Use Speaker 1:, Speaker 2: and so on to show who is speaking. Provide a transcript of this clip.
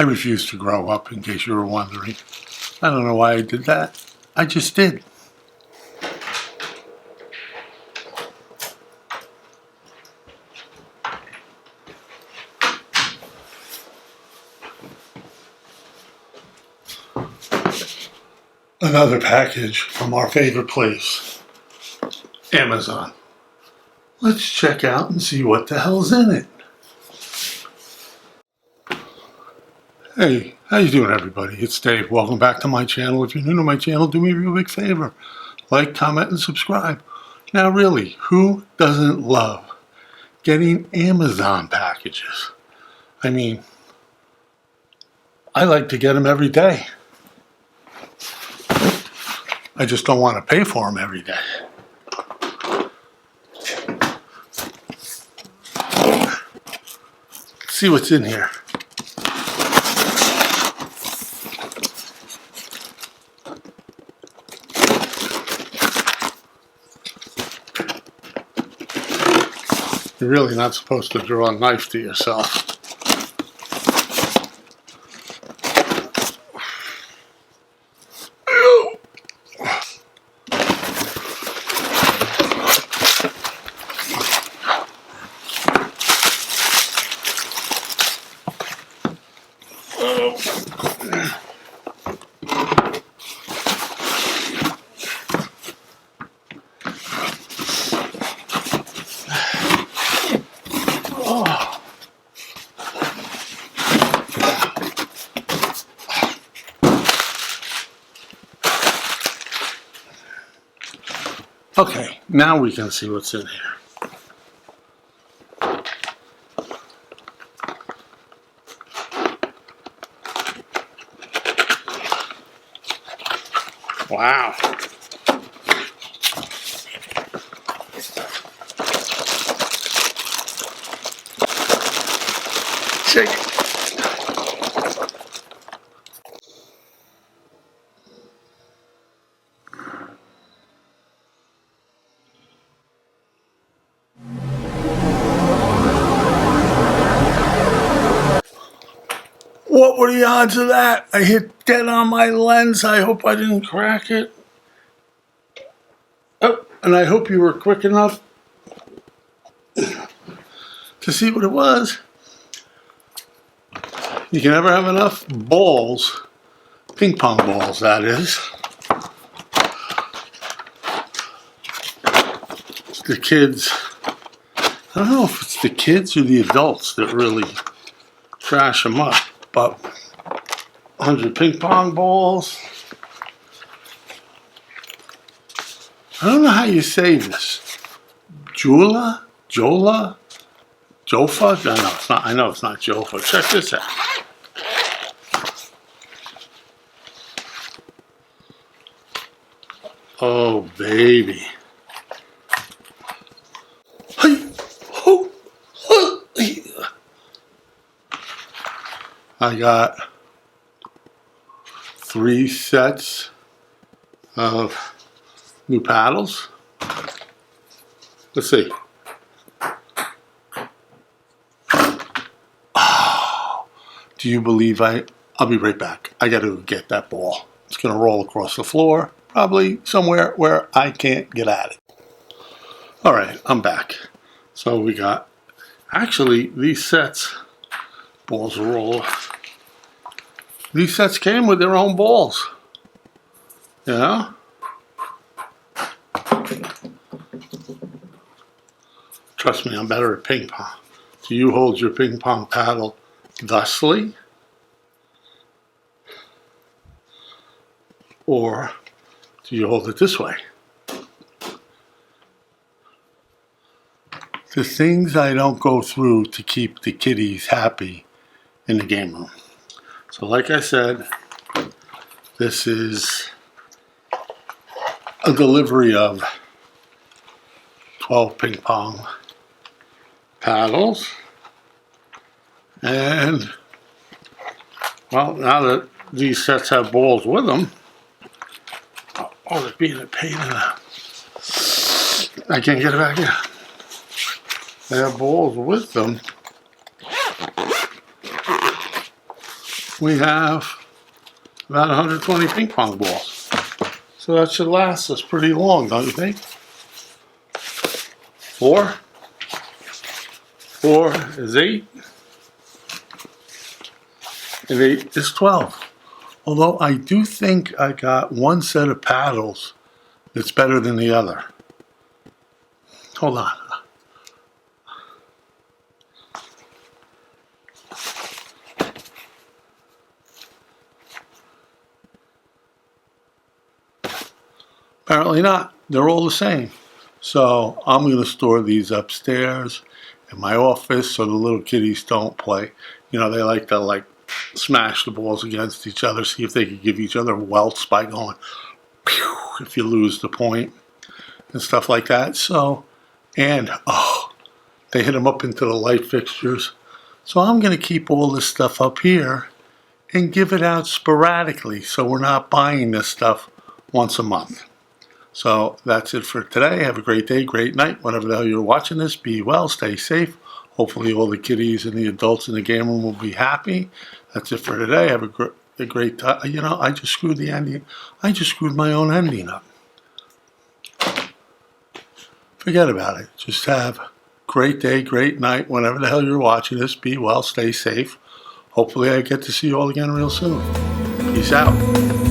Speaker 1: refuse to grow up, in case you were wondering. I don't know why I did that. I just did. Another package from our favorite place, Amazon. Let's check out and see what the hell's in it. Hey, how you doing, everybody? It's Dave. Welcome back to my channel. If you're new to my channel, do me a real big favor. Like, comment, and subscribe. Now really, who doesn't love getting Amazon packages? I mean, I like to get them every day. I just don't want to pay for them every day. Let's see what's in here. You're really not supposed to draw a knife to yourself. Okay, now we can see what's in here. Wow. Shake it. What were the odds of that? I hit dead on my lens. I hope I didn't crack it. Oh, and I hope you were quick enough to see what it was. You can never have enough balls, ping pong balls that is. It's the kids. I don't know if it's the kids or the adults that really trash them up. But 100 ping pong balls. I don't know how you say this. Jofa? No, it's not. I know it's not Jofa. Check this out. Oh, baby. I got 3 sets of new paddles. Let's see. Oh, do you believe I'll be right back. I got to get that ball. It's going to roll across the floor, probably somewhere where I can't get at it. All right, I'm back. So we got, actually, these sets, balls roll. These sets came with their own balls. You know? Trust me, I'm better at ping pong. Do you hold your ping pong paddle thusly? Or do you hold it this way? The things I don't go through to keep the kiddies happy in the game room. So like I said, this is a delivery of 12 ping pong paddles. And, well, now that these sets have balls with them, oh, they're being a pain in the... I can't get it back in. They have balls with them. we have about 120 ping pong balls. So that should last us pretty long, don't you think? 4. 4 is 8. And 8 is 12. Although I do think I got one set of paddles that's better than the other. Hold on. Apparently not. They're all the same. So I'm going to store these upstairs in my office so the little kiddies don't play. You know, they like to smash the balls against each other, see if they can give each other welts by going pew if you lose the point and stuff like that. So, and they hit them up into the light fixtures. So I'm going to keep all this stuff up here and give it out sporadically so we're not buying this stuff once a month. So that's it for today. Have a great day, great night. Whenever the hell you're watching this, be well, stay safe. Hopefully all the kiddies and the adults in the game room will be happy. That's it for today. Have a great time. You know, I just screwed the ending. I just screwed my own ending up. Forget about it. Just have a great day, great night. Whenever the hell you're watching this, be well, stay safe. Hopefully I get to see you all again real soon. Peace out.